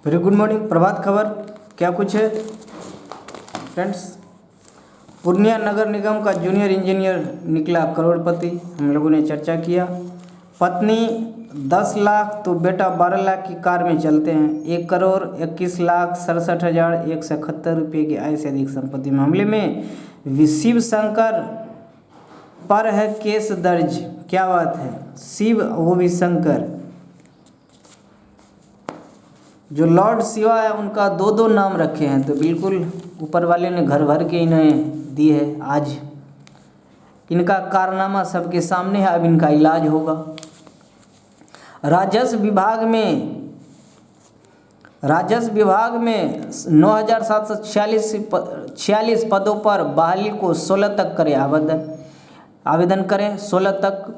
Very good morning. Prabhat Khabar क्या कुछ है फ्रेंड्स। पूर्णिया नगर निगम का जूनियर इंजीनियर निकला करोड़पति, हम लोगों ने चर्चा किया। पत्नी 10 लाख तो बेटा 12 लाख की कार में चलते हैं। 1,21,67,171 रुपये की आय से अधिक संपत्ति मामले में शिव शंकर पर है केस दर्ज। क्या बात है, शिव वो भी शंकर, जो लॉर्ड शिवा है उनका दो दो नाम रखे हैं, तो बिल्कुल ऊपर वाले ने घर भर के इन्हें दी है। आज इनका कारनामा सबके सामने है, अब इनका इलाज होगा। राजस्व विभाग में 9,746 पदों पर बहाली को 16 तक करें आवेदन करें 16 तक।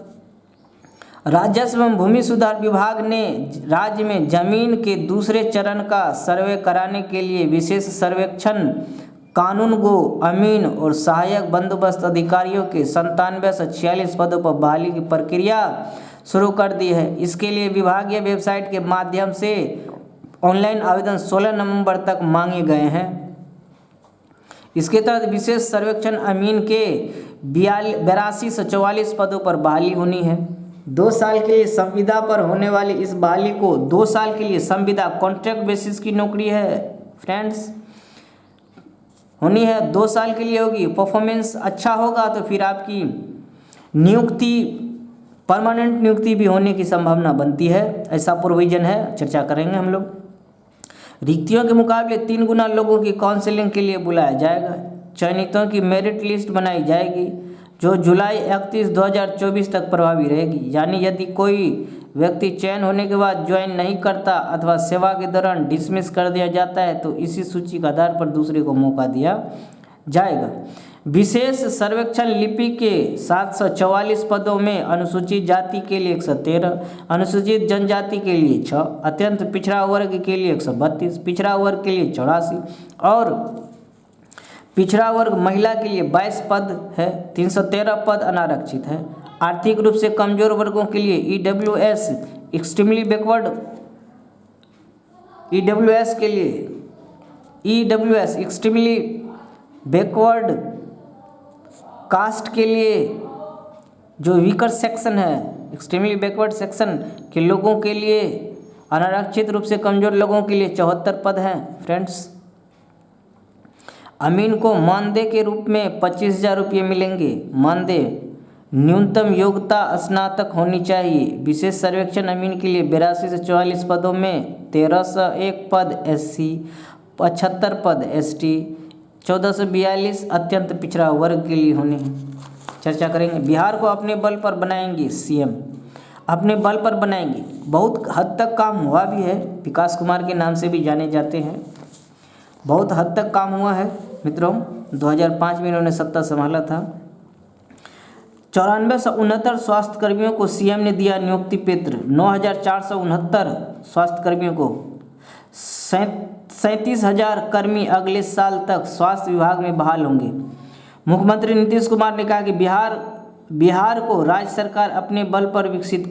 राजस्व एवं भूमि सुधार विभाग ने राज्य में जमीन के दूसरे चरण का सर्वे कराने के लिए विशेष सर्वेक्षण कानूनगो, अमीन और सहायक बंदोबस्त अधिकारियों के 97 से 46 पदों पर बहाली की प्रक्रिया शुरू कर दी है। इसके लिए विभागीय वेबसाइट के माध्यम से ऑनलाइन आवेदन 16 नवंबर तक मांगे गए हैं। इसके तहत विशेष सर्वेक्षण अमीन के 82 से 44 पदों पर बहाली होनी है। 2 साल के लिए संविदा पर होने वाली इस बहाली को 2 साल के लिए संविदा कॉन्ट्रैक्ट बेसिस की नौकरी है फ्रेंड्स, होनी है। 2 साल के लिए होगी। परफॉर्मेंस अच्छा होगा तो फिर आपकी नियुक्ति, परमानेंट नियुक्ति भी होने की संभावना बनती है, ऐसा प्रोविजन है। चर्चा करेंगे हम लोग। रिक्तियों के मुकाबले 3 गुना लोगों की काउंसलिंग के लिए बुलाया जाएगा। चयनितों की मेरिट लिस्ट बनाई जाएगी जो जुलाई 31, 2024 तक प्रभावी रहेगी। यानी यदि कोई व्यक्ति चयन होने के बाद ज्वाइन नहीं करता अथवा सेवा के दौरान डिसमिस कर दिया जाता है तो इसी सूची के आधार पर दूसरे को मौका दिया जाएगा। विशेष सर्वेक्षण लिपि के 744 पदों में अनुसूचित जाति के लिए 113, अनुसूचित जनजाति के लिए 6, अत्यंत पिछड़ा वर्ग के लिए 132, पिछड़ा वर्ग के लिए 84 और पिछड़ा वर्ग महिला के लिए 22 पद है। 313 पद अनारक्षित है। आर्थिक रूप से कमजोर वर्गों के लिए EWS एक्सट्रीमली बैकवर्ड, EWS के लिए EWS एक्सट्रीमली बैकवर्ड कास्ट के लिए जो वीकर सेक्शन है, एक्सट्रीमली बैकवर्ड सेक्शन के लोगों के लिए, अनारक्षित रूप से कमजोर लोगों के लिए 74 पद हैं फ्रेंड्स। अमीन को मानदेय के रूप में 25,000 रुपये मिलेंगे। मानदेय न्यूनतम योग्यता स्नातक होनी चाहिए। विशेष सर्वेक्षण अमीन के लिए 82 से 44 पदों में 1301 पद SC, 75 पद ST, 1442 अत्यंत पिछड़ा वर्ग के लिए होने हैं। चर्चा करेंगे। बिहार को अपने बल पर बनाएंगे CM, अपने बल पर बनाएंगे। बहुत हद तक काम हुआ भी है, विकास कुमार के नाम से भी जाने जाते हैं। बहुत हद तक काम हुआ है मित्रों। 2005 में इन्होंने सत्ता संभाला था। 94 से 69 स्वास्थ्य कर्मियों को CM ने दिया नियुक्ति पत्र। 9,469 स्वास्थ्य कर्मियों को, 37,000 कर्मी अगले साल तक स्वास्थ्य विभाग में बहाल होंगे। मुख्यमंत्री नीतीश कुमार ने कहा कि बिहार को राज्य सरकार अपने बल पर विकसित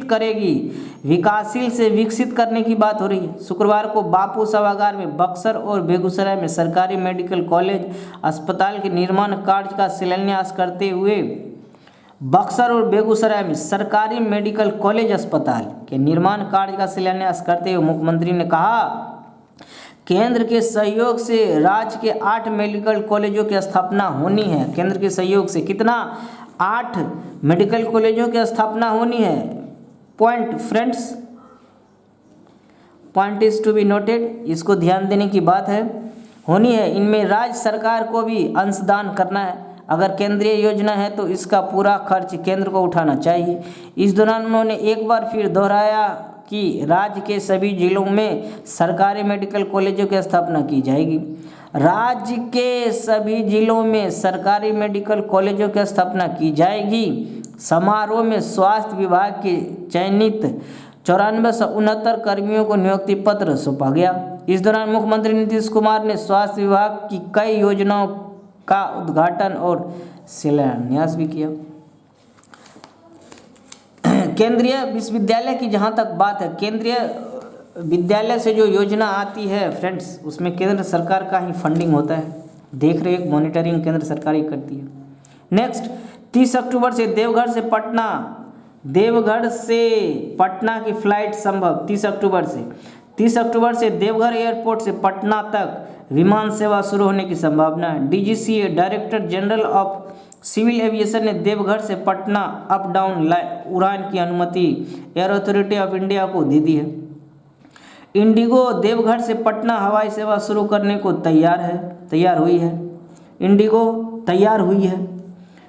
करेगी। विकासशील से विकसित करने की बात हो रही है। शुक्रवार को बापू सभागार में बक्सर और बेगूसराय में सरकारी मेडिकल कॉलेज अस्पताल के निर्माण कार्य का शिलान्यास करते हुए बक्सर और बेगूसराय में सरकारी मेडिकल कॉलेज अस्पताल के निर्माण कार्य का शिलान्यास करते हुए मुख्यमंत्री ने कहा, केंद्र के सहयोग से राज्य के 8 मेडिकल कॉलेजों की स्थापना होनी है। केंद्र के सहयोग से कितना? 8 मेडिकल कॉलेजों की स्थापना होनी है। Point friends, point is to be noted, इसको ध्यान देने की बात है, होनी है। इनमें राज्य सरकार को भी अंशदान करना है। अगर केंद्रीय योजना है तो इसका पूरा खर्च केंद्र को उठाना चाहिए। इस दौरान उन्होंने एक बार फिर दोहराया कि राज्य के सभी जिलों में सरकारी मेडिकल कॉलेजों की स्थापना की जाएगी। राज्य के सभी जिलों में सरकारी मेडिकल कॉलेजों की स्थापना की जाएगी। समारोह में स्वास्थ्य विभाग के चयनित 94 से 69 कर्मियों को नियुक्ति पत्र सौंपा गया। इस दौरान मुख्यमंत्री नीतीश कुमार ने स्वास्थ्य विभाग की कई योजनाओं का उद्घाटन और शिलान्यास भी किया। केंद्रीय विश्वविद्यालय की जहाँ तक बात है, केंद्रीय विद्यालय से जो योजना आती है फ्रेंड्स, उसमें केंद्र सरकार का ही फंडिंग होता है, देख रेख मॉनिटरिंग केंद्र सरकार ही करती है। नेक्स्ट, 30 अक्टूबर से देवघर से पटना की फ्लाइट संभव। 30 अक्टूबर से देवघर एयरपोर्ट से पटना तक विमान सेवा शुरू होने की संभावना है। DGCA director general of civil aviation ने देवघर से पटना अप डाउन उड़ान की अनुमति एयर अथॉरिटी ऑफ इंडिया को दे दी है। इंडिगो देवघर से पटना हवाई सेवा शुरू करने को तैयार हुई है।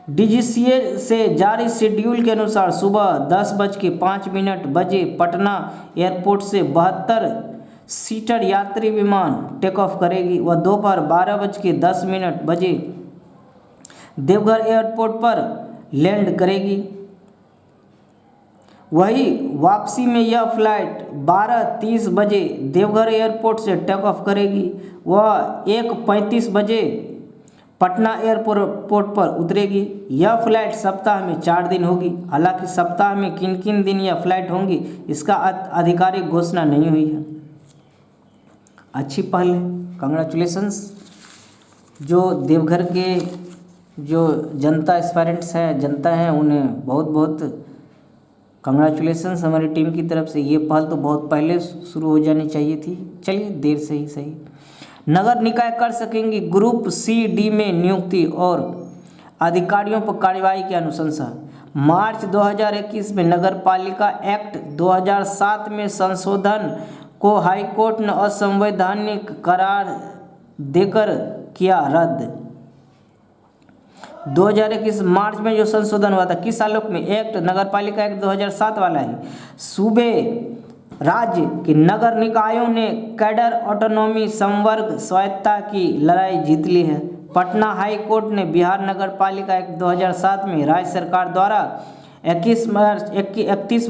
डीजीसीए से जारी शेड्यूल के अनुसार सुबह 10:05 बजे पटना एयरपोर्ट से 72 सीटर यात्री विमान टेक ऑफ करेगी। वह दोपहर 12:10 बजे देवघर एयरपोर्ट पर लैंड करेगी। वही वापसी में यह फ्लाइट 12:30 बजे देवघर एयरपोर्ट से टेक ऑफ करेगी। वह 1:35 बजे पटना एयरपोर्ट पर उतरेगी। यह फ्लाइट सप्ताह में 4 दिन होगी। हालांकि सप्ताह में किन किन दिन यह फ्लाइट होंगी इसका आधिकारिक घोषणा नहीं हुई है। अच्छी पहल है, कंग्रेचुलेशंस। जो देवघर के जो जनता हैं उन्हें बहुत बहुत कंग्रेचुलेशंस हमारी टीम की तरफ से। ये पहल तो बहुत पहले शुरू हो जानी चाहिए थी, चलिए देर से ही सही। नगर निकाय कर सकेंगी ग्रुप सी डी में नियुक्ति और अधिकारियों पर कार्रवाई की अनुशंसा। मार्च 2021 में नगर पालिका एक्ट 2007 में संशोधन को हाईकोर्ट ने असंवैधानिक करार देकर किया रद्द। 2021 मार्च में जो संशोधन हुआ था, किस आलोक में? एक्ट नगर पालिका एक्ट 2007 वाला है। सूबे राज्य के नगर निकायों ने कैडर ऑटोनॉमी संवर्ग स्वायत्तता की लड़ाई जीत ली है। पटना हाई कोर्ट ने बिहार नगर पालिका एक्ट 2007 में राज्य सरकार द्वारा 31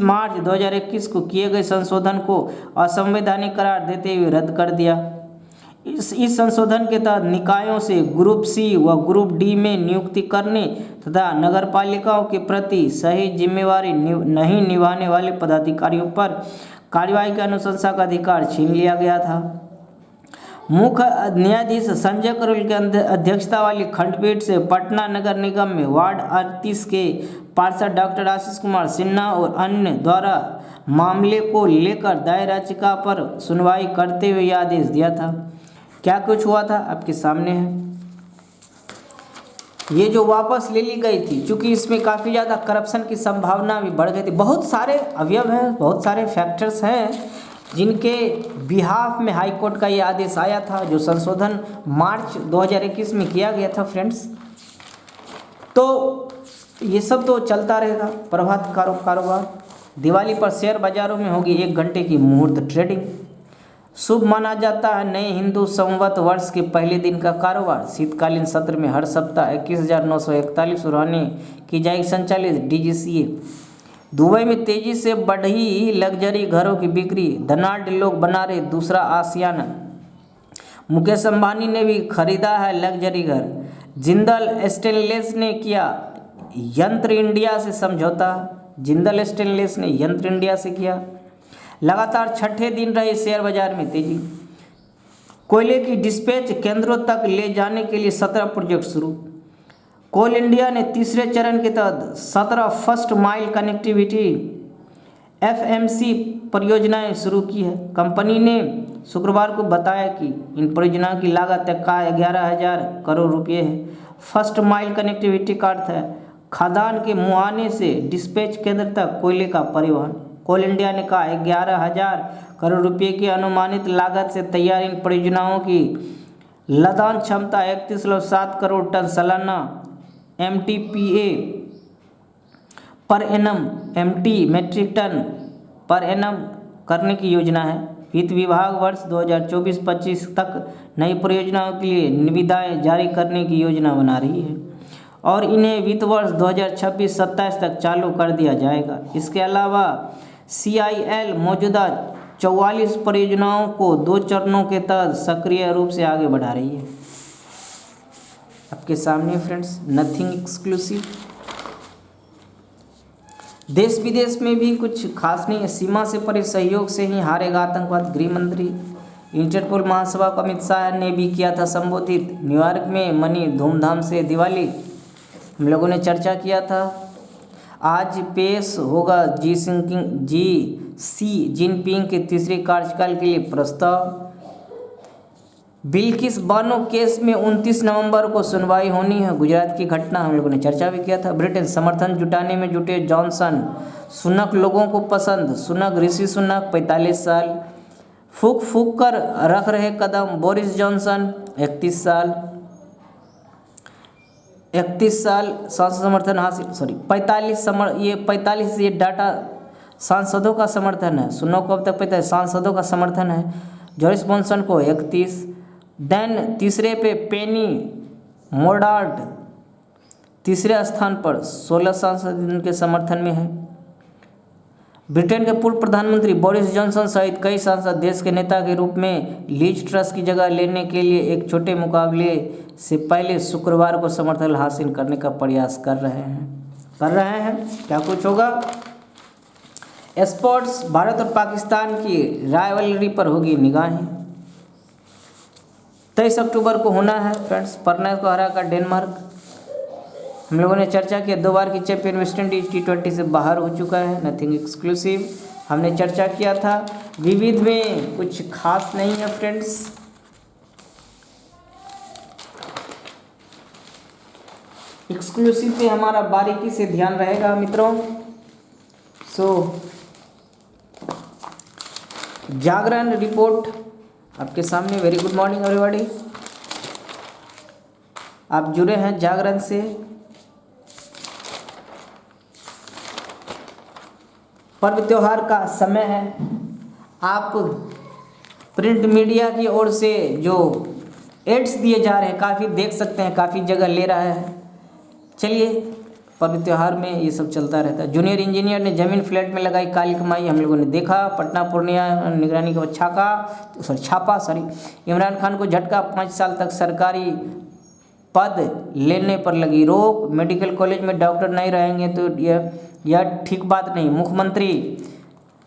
मार्च 2021 को किए गए संशोधन को असंवैधानिक करार देते हुए रद्द कर दिया। इस संशोधन के तहत निकायों से ग्रुप सी व ग्रुप डी में नियुक्ति करने तथा नगर पालिकाओं के प्रति सही जिम्मेवारी नहीं निभाने वाले पदाधिकारियों पर कार्रवाई की अनुशंसा का अधिकार छीन लिया गया था। मुख्य न्यायाधीश संजय करोल की अध्यक्षता वाली खंडपीठ से पटना नगर निगम में वार्ड 38 के पार्षद डॉक्टर आशीष कुमार सिन्हा और अन्य द्वारा मामले को लेकर दायर याचिका पर सुनवाई करते हुए यह आदेश दिया था। क्या कुछ हुआ था आपके सामने है। ये जो वापस ले ली गई थी, चूँकि इसमें काफ़ी ज़्यादा करप्शन की संभावना भी बढ़ गई थी। बहुत सारे अवयव हैं, बहुत सारे फैक्टर्स हैं जिनके बिहाफ में हाई कोर्ट का ये आदेश आया था, जो संशोधन मार्च 2021 में किया गया था फ्रेंड्स। तो ये सब तो चलता रहेगा। प्रभात कारोबार, दिवाली पर शेयर बाजारों में होगी 1 घंटे की मुहूर्त ट्रेडिंग। शुभ माना जाता है नए हिंदू संवत वर्ष के पहले दिन का कारोबार। शीतकालीन सत्र में हर सप्ताह 21,941 उड़ानें की जाएगी संचालित। डीजीसीए दुबई में तेजी से बढ़ी लग्जरी घरों की बिक्री, धनाढ़ लोग बना रहे दूसरा आशियाना। मुकेश अंबानी ने भी खरीदा है लग्जरी घर। जिंदल स्टेनलेस ने किया यंत्र इंडिया से समझौता। जिंदल स्टेनलेस ने यंत्र इंडिया से किया। लगातार छठे दिन रहे शेयर बाजार में तेजी। कोयले की डिस्पैच केंद्रों तक ले जाने के लिए 17 प्रोजेक्ट शुरू। कोल इंडिया ने तीसरे चरण के तहत 17 फर्स्ट माइल कनेक्टिविटी एफएमसी परियोजनाएं शुरू की है। कंपनी ने शुक्रवार को बताया कि इन परियोजनाओं की लागत 11,000 करोड़ रुपये है। फर्स्ट माइल कनेक्टिविटी का अर्थ है खदान के मुहाने से डिस्पैच केंद्र तक कोयले का परिवहन। कोल इंडिया ने कहा 11,000 करोड़ रुपये की अनुमानित लागत से तैयार इन परियोजनाओं की लदान क्षमता 31.7 करोड़ टन सालाना MTPA per annum metric ton per annum करने की योजना है। वित्त विभाग वर्ष 2024-25 तक नई परियोजनाओं के लिए निविदाएं जारी करने की योजना बना रही है और इन्हें वित्त वर्ष 2026-27 तक चालू कर दिया जाएगा। इसके अलावा CIL मौजूदा 44 परियोजनाओं को 2 चरणों के तहत सक्रिय रूप से आगे बढ़ा रही है। आपके सामने फ्रेंड्स, नथिंग एक्सक्लूसिव। देश विदेश में भी कुछ खास नहीं है। सीमा से परे सहयोग से ही हारेगा आतंकवाद, गृह मंत्री। इंटरपोल महासभा को अमित शाह ने भी किया था संबोधित। न्यूयॉर्क में मनी धूमधाम से दिवाली, हम लोगों ने चर्चा किया था। आज पेश होगा शी जिनपिंग के तीसरे कार्यकाल के लिए प्रस्ताव। बिल्किस बानो केस में 29 नवंबर को सुनवाई होनी है, गुजरात की घटना, हम लोगों ने चर्चा भी किया था। ब्रिटेन समर्थन जुटाने में जुटे जॉनसन, सुनक लोगों को पसंद, सुनक ऋषि सुनक 45 साल, फूक फूक कर रख रहे कदम बोरिस जॉनसन 31 साल सांसद समर्थन हासिल, 45 ये डाटा सांसदों का समर्थन है, सुनो को अब तक 45 सांसदों का समर्थन है। जॉरिस जॉनसन को 31। देन तीसरे पे पेनी मोडार्ट तीसरे स्थान पर 16 सांसद उनके समर्थन में है। ब्रिटेन के पूर्व प्रधानमंत्री बोरिस जॉनसन सहित कई सांसद देश के नेता के रूप में लीज ट्रस की जगह लेने के लिए एक छोटे मुकाबले से पहले शुक्रवार को समर्थन हासिल करने का प्रयास कर रहे हैं। क्या कुछ होगा? स्पोर्ट्स, भारत और पाकिस्तान की राइवलरी पर होगी निगाहें। 23 अक्टूबर को होना है फ्रेंड्स। परनय को हरा कर डेनमार्क। हम लोगों ने चर्चा किया 2 बार की चैंपियन वेस्ट इंडीज T20 से बाहर हो चुका है, नथिंग एक्सक्लूसिव। हमने चर्चा किया था। विविध में कुछ खास नहीं है फ्रेंड्स। एक्सक्लूसिव पे हमारा बारीकी से ध्यान रहेगा मित्रों। जागरण रिपोर्ट आपके सामने। Very good morning everybody. आप जुड़े हैं जागरण से। पर्व त्योहार का समय है। आप प्रिंट मीडिया की ओर से जो एड्स दिए जा रहे हैं काफ़ी देख सकते हैं, काफ़ी जगह ले रहा है। चलिए, पर्व त्योहार में ये सब चलता रहता है। जूनियर इंजीनियर ने जमीन फ्लैट में लगाई काली कमाई, हम लोगों ने देखा। पटना पूर्णिया निगरानी का छापा। इमरान खान को झटका, 5 साल तक सरकारी पद लेने पर लगी रोक। मेडिकल कॉलेज में डॉक्टर नहीं रहेंगे तो यह ठीक बात नहीं।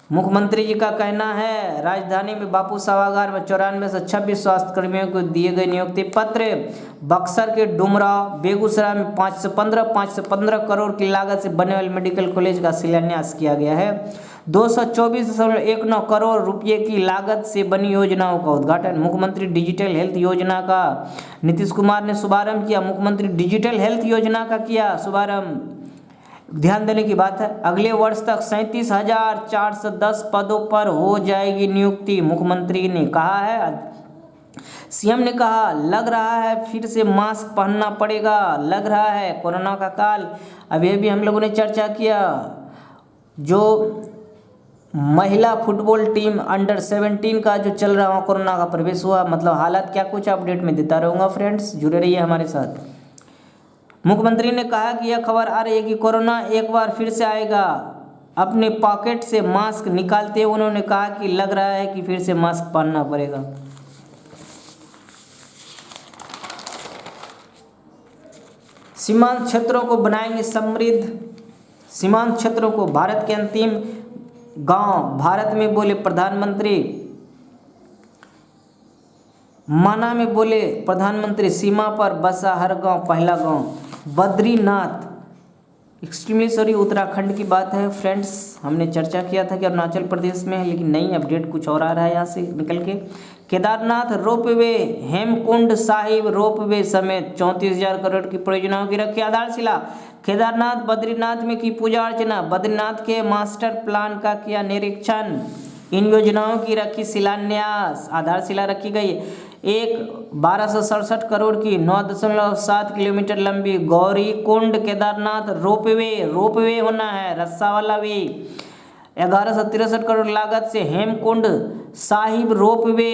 मुख्यमंत्री जी का कहना है। राजधानी में बापू सभागार में 94 से 26 स्वास्थ्य कर्मियों को दिए गए नियुक्ति पत्र। बक्सर के डुमराव, बेगूसराय में 5 से 15 करोड़ की लागत से बनने वाले मेडिकल कॉलेज का शिलान्यास किया गया है। 224.19 करोड़ रुपये की लागत से बनी योजनाओं का उद्घाटन। मुख्यमंत्री डिजिटल हेल्थ योजना का नीतीश कुमार ने शुभारंभ किया। मुख्यमंत्री डिजिटल हेल्थ योजना का किया शुभारंभ। ध्यान देने की बात है, अगले वर्ष तक 37,410 पदों पर हो जाएगी नियुक्ति, मुख्यमंत्री ने कहा है। सीएम ने कहा, लग रहा है फिर से मास्क पहनना पड़ेगा, लग रहा है कोरोना का काल। अब ये भी हम लोगों ने चर्चा किया। जो महिला फुटबॉल टीम अंडर 17 का जो चल रहा है कोरोना का प्रवेश हुआ, मतलब हालात क्या कुछ अपडेट में देता रहूँगा फ्रेंड्स, जुड़े रहिए हमारे साथ। मुख्यमंत्री ने कहा कि यह खबर आ रही है कि कोरोना एक बार फिर से आएगा। अपने पॉकेट से मास्क निकालते हुए उन्होंने कहा कि लग रहा है कि फिर से मास्क पहनना पड़ेगा। सीमांत क्षेत्रों को बनाएंगे समृद्ध। सीमांत क्षेत्रों को भारत के अंतिम गांव भारत में, बोले प्रधानमंत्री। माना में बोले प्रधानमंत्री, सीमा पर बसा हर गांव पहला गांव। बद्रीनाथ, एक्सट्रीमली सॉरी, उत्तराखंड की बात है फ्रेंड्स। हमने चर्चा किया था कि अरुणाचल प्रदेश में है, लेकिन नई अपडेट कुछ और आ रहा है यहाँ से निकल के। केदारनाथ रोपवे, हेमकुंड साहिब रोपवे समेत 34,000 करोड़ की परियोजनाओं की रखी आधारशिला। केदारनाथ बद्रीनाथ में की पूजा अर्चना। बद्रीनाथ के मास्टर प्लान का किया निरीक्षण। इन योजनाओं की रखी शिलान्यास, आधारशिला रखी गई। 1267 करोड़ की 9.7 किलोमीटर लंबी गौरी कुंड केदारनाथ रोपवे होना है, रस्सा वाला वे। 1163 करोड़ लागत से हेमकुंड साहिब रोपवे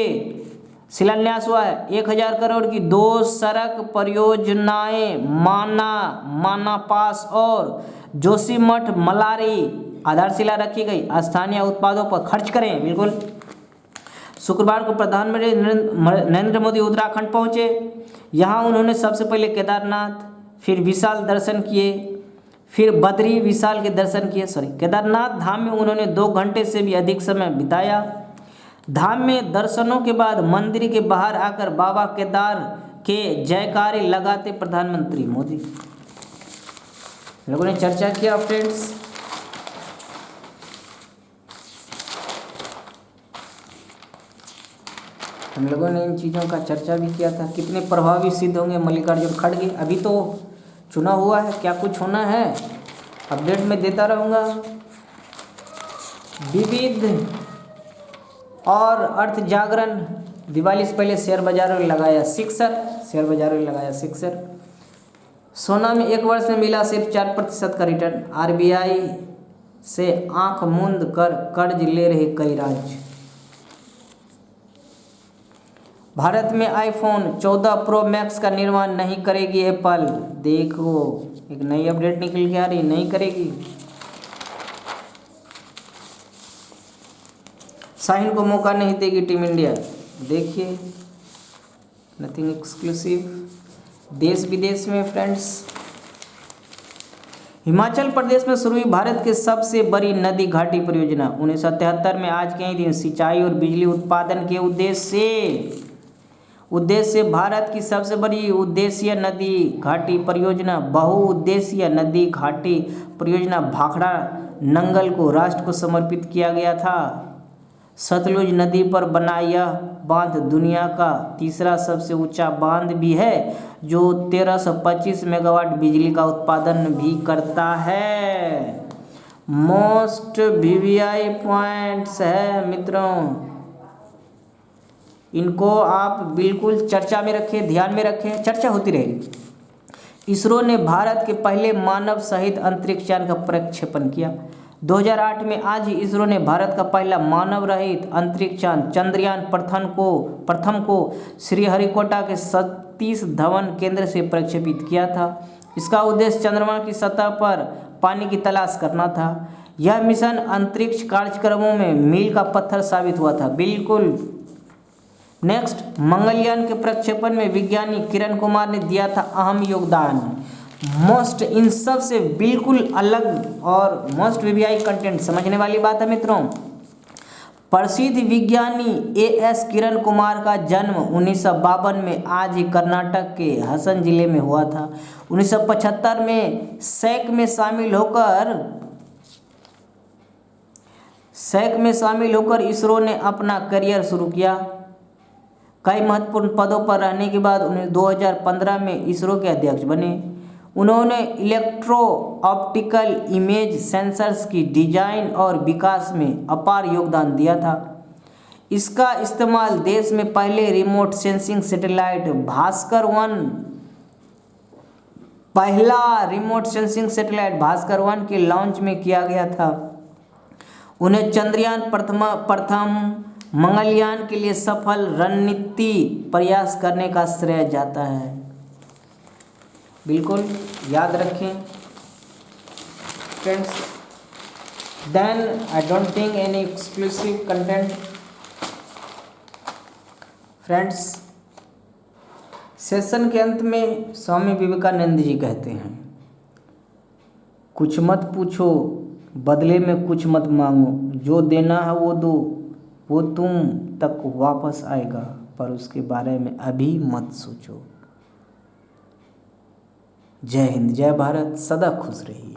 शिलान्यास हुआ है। 1000 करोड़ की 2 सड़क परियोजनाएं माना पास और जोशीमठ मलारी, आधारशिला रखी गई। स्थानीय उत्पादों पर खर्च करें, बिल्कुल। शुक्रवार को प्रधानमंत्री नरेंद्र मोदी उत्तराखंड पहुंचे। यहां उन्होंने सबसे पहले केदारनाथ, फिर विशाल दर्शन किए, फिर बद्री विशाल के दर्शन किए। केदारनाथ धाम में उन्होंने 2 घंटे से भी अधिक समय बिताया। धाम में दर्शनों के बाद मंदिर के बाहर आकर बाबा केदार के जयकारे लगाते प्रधानमंत्री मोदी। लोगों ने चर्चा किया फ्रेंड्स। हम लोगों ने इन चीज़ों का चर्चा भी किया था। कितने प्रभावी सिद्ध होंगे मल्लिकार्जुन खड़गे। अभी तो चुना हुआ है, क्या कुछ होना है अपडेट में देता रहूँगा। विविध और अर्थ जागरण दिवाली से पहले शेयर बाजार में लगाया सिक्सर। सोना में 1 वर्ष में मिला सिर्फ 4% का रिटर्न। आरबीआई से आंख मूंद कर कर्ज ले रहे कई राज्य। भारत में आईफोन 14 प्रो मैक्स का निर्माण नहीं करेगी एप्पल। देखो एक नई अपडेट निकल के आ रही, नहीं करेगी। शाहीन को मौका नहीं देगी टीम इंडिया। देखिए नथिंग एक्सक्लूसिव देश विदेश में फ्रेंड्स। हिमाचल प्रदेश में शुरू हुई भारत के सबसे बड़ी नदी घाटी परियोजना 1973 में आज के ही दिन सिंचाई और बिजली उत्पादन के उद्देश्य से भारत की सबसे बड़ी उद्देश्यीय नदी घाटी परियोजना बहुउद्देशीय नदी घाटी परियोजना भाखड़ा नंगल को राष्ट्र को समर्पित किया गया था। सतलुज नदी पर बना यह बांध दुनिया का तीसरा सबसे ऊंचा बांध भी है, जो 1325 मेगावाट बिजली का उत्पादन भी करता है। मोस्ट वीवीआई पॉइंट्स है मित्रों, इनको आप बिल्कुल चर्चा में रखें, ध्यान में रखें, चर्चा होती रहेगी। इसरो ने भारत के पहले मानव सहित अंतरिक्ष यान का प्रक्षेपण किया। 2008 में आज ही इसरो ने भारत का पहला मानव रहित अंतरिक्ष यान चंद्रयान प्रथम को श्रीहरिकोटा के सतीश धवन केंद्र से प्रक्षेपित किया था। इसका उद्देश्य चंद्रमा की सतह पर पानी की तलाश करना था। यह मिशन अंतरिक्ष कार्यक्रमों में मील का पत्थर साबित हुआ था। बिल्कुल। नेक्स्ट, मंगलयान के प्रक्षेपण में विज्ञानी किरण कुमार ने दिया था अहम योगदान। मोस्ट इन सब से बिल्कुल अलग और मोस्ट वीवीआई कंटेंट समझने वाली बात है मित्रों। प्रसिद्ध विज्ञानी एएस किरण कुमार का जन्म 1952 में आज ही कर्नाटक के हसन जिले में हुआ था। 1975 में सैक में शामिल होकर इसरो ने अपना करियर शुरू किया। कई महत्वपूर्ण पदों पर रहने के बाद उन्हें 2015 में इसरो के अध्यक्ष बने। उन्होंने इलेक्ट्रो ऑप्टिकल इमेज सेंसर्स की डिजाइन और विकास में अपार योगदान दिया था। इसका इस्तेमाल देश में पहले रिमोट सेंसिंग सैटेलाइट भास्कर 1 के लॉन्च में किया गया था। उन्हें चंद्रयान प्रथम मंगलयान के लिए सफल रणनीति प्रयास करने का श्रेय जाता है। बिल्कुल याद रखें friends. Then I don't think any exclusive content friends. Session के अंत में स्वामी विवेकानंद जी कहते हैं, कुछ मत पूछो बदले में कुछ मत मांगो, जो देना है वो दो, वो तुम तक वापस आएगा, पर उसके बारे में अभी मत सोचो। जय हिंद, जय भारत, सदा खुश रहिए।